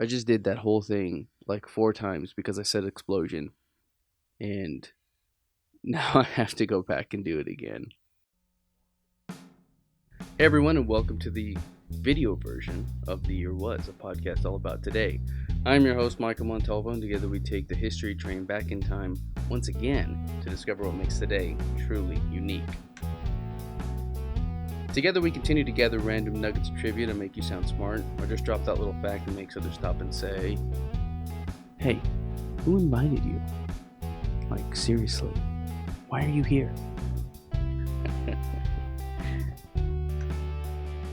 I just did that whole thing like 4 times because I said explosion, and now I have to go back and do it again. Hey everyone, and welcome to the video version of The Year Was, a podcast all about today. I'm your host, Michael Montalvo, and together we take the history train back in time once again to discover what makes today truly unique. Together we continue to gather random nuggets of trivia to make you sound smart, or just drop that little fact that makes others stop and say, "Hey, who invited you? Like, seriously, why are you here?"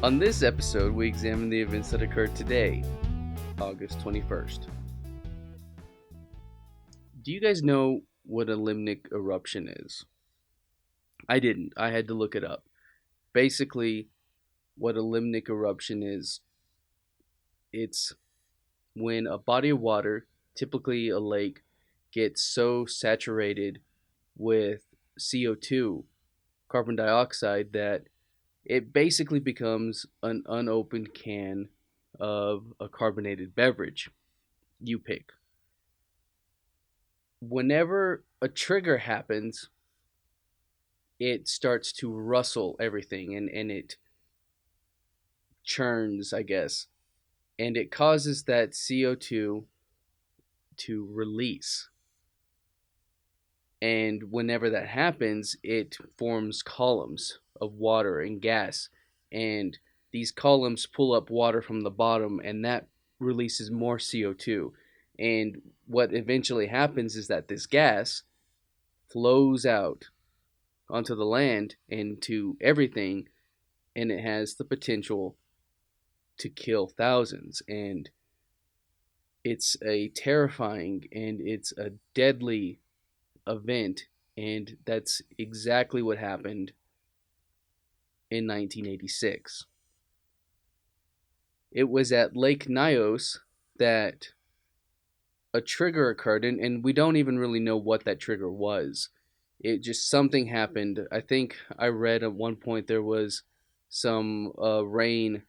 On this episode, we examine the events that occurred today, August 21st. Do you guys know what a limnic eruption is? I didn't. I had to look it up. Basically, what a limnic eruption is, it's when a body of water, typically a lake, gets so saturated with CO2, carbon dioxide, that it basically becomes an unopened can of a carbonated beverage. You pick. Whenever a trigger happens, it starts to rustle everything and it churns, I guess, and it causes that CO2 to release. And whenever that happens, it forms columns of water and gas. And these columns pull up water from the bottom, and that releases more CO2. And what eventually happens is that this gas flows out onto the land and to everything, and it has the potential to kill thousands. And it's a terrifying and it's a deadly event, and that's exactly what happened in 1986. It was at Lake Nyos that a trigger occurred, and we don't even really know what that trigger was. It just something happened. I think I read at one point there was some rain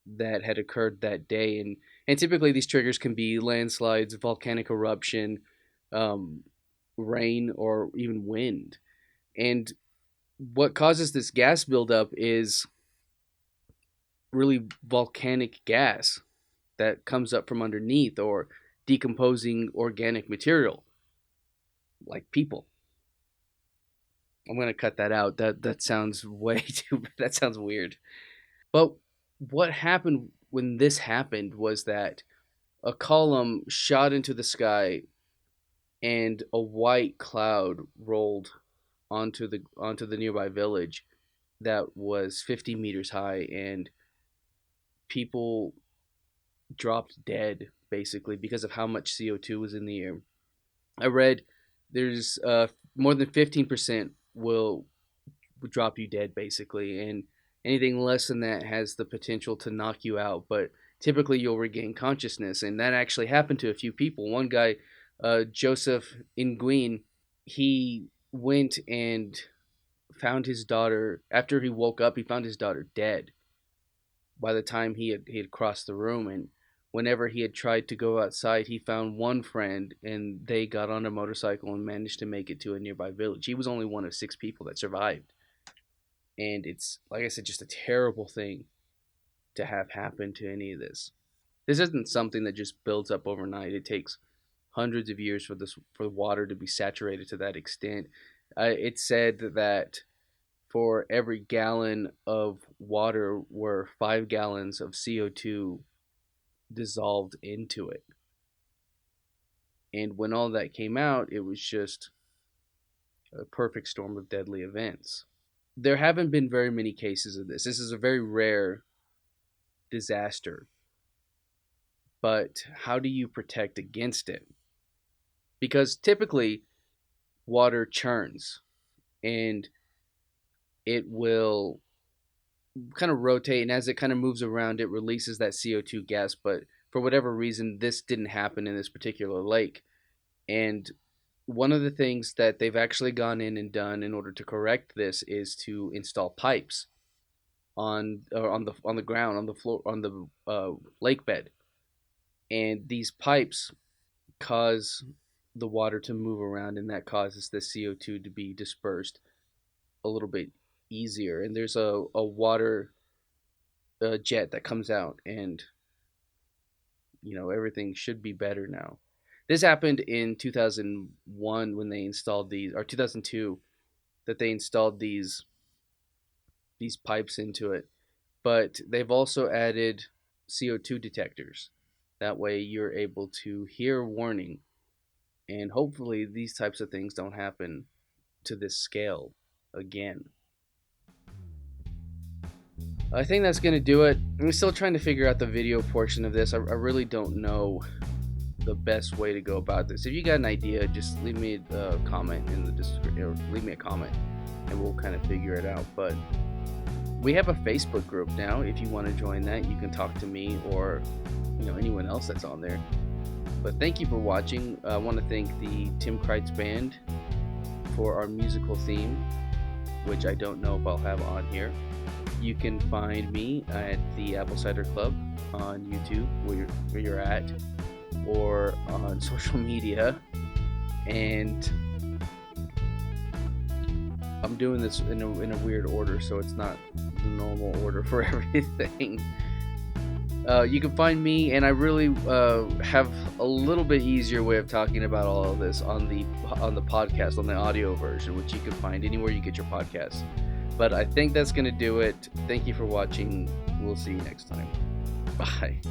that had occurred that day, and typically these triggers can be landslides, volcanic eruption, um, rain, or even wind. And what causes this gas buildup is really volcanic gas that comes up from underneath, or decomposing organic material like people. I'm gonna cut that out. That sounds way too. That sounds weird. But what happened when this happened was that a column shot into the sky, and a white cloud rolled onto the nearby village that was 50 meters high, and people dropped dead basically because of how much CO2 was in the air. I read there's more than 15% will drop you dead basically, and anything less than that has the potential to knock you out, but typically you'll regain consciousness. And that actually happened to a few people. One guy, Joseph Nguyen, he went and found his daughter. After he woke up, he found his daughter dead by the time he had crossed the room. And whenever he had tried to go outside, he found one friend, and they got on a motorcycle and managed to make it to a nearby village. He was only one of 6 people that survived. And it's, like I said, just a terrible thing to have happen to any of this. This isn't something that just builds up overnight. It takes hundreds of years for the water to be saturated to that extent. It's said that for every gallon of water were 5 gallons of CO2 dissolved into it. And when all that came out, it was just a perfect storm of deadly events. There haven't been very many cases of this. This is a very rare disaster. But how do you protect against it? Because typically water churns, and it will kind of rotate, and as it kind of moves around, it releases that CO2 gas. But for whatever reason, this didn't happen in this particular lake. And one of the things that they've actually gone in and done in order to correct this is to install pipes on the ground, on the floor, on the lake bed, and these pipes cause the water to move around, and that causes the CO2 to be dispersed a little bit easier. And there's a water jet that comes out, and everything should be better now. This happened in 2001 when they installed these, or 2002 that they installed these pipes into it. But they've also added CO2 detectors. That way you're able to hear warning, and hopefully these types of things don't happen to this scale again. I think that's going to do it. I'm still trying to figure out the video portion of this. I really don't know the best way to go about this. If you got an idea, just leave me a comment in the description, or leave me a comment, and we'll kind of figure it out. But we have a Facebook group now. If you want to join that, you can talk to me or anyone else that's on there. But thank you for watching. I want to thank the Tim Kreitz Band for our musical theme, which I don't know if I'll have on here. You can find me at the Apple Cider Club on YouTube, where you're at, or on social media. And I'm doing this in a weird order, so it's not the normal order for everything. You can find me, and I really have a little bit easier way of talking about all of this on the podcast, on the audio version, which you can find anywhere you get your podcasts. But I think that's going to do it. Thank you for watching. We'll see you next time. Bye.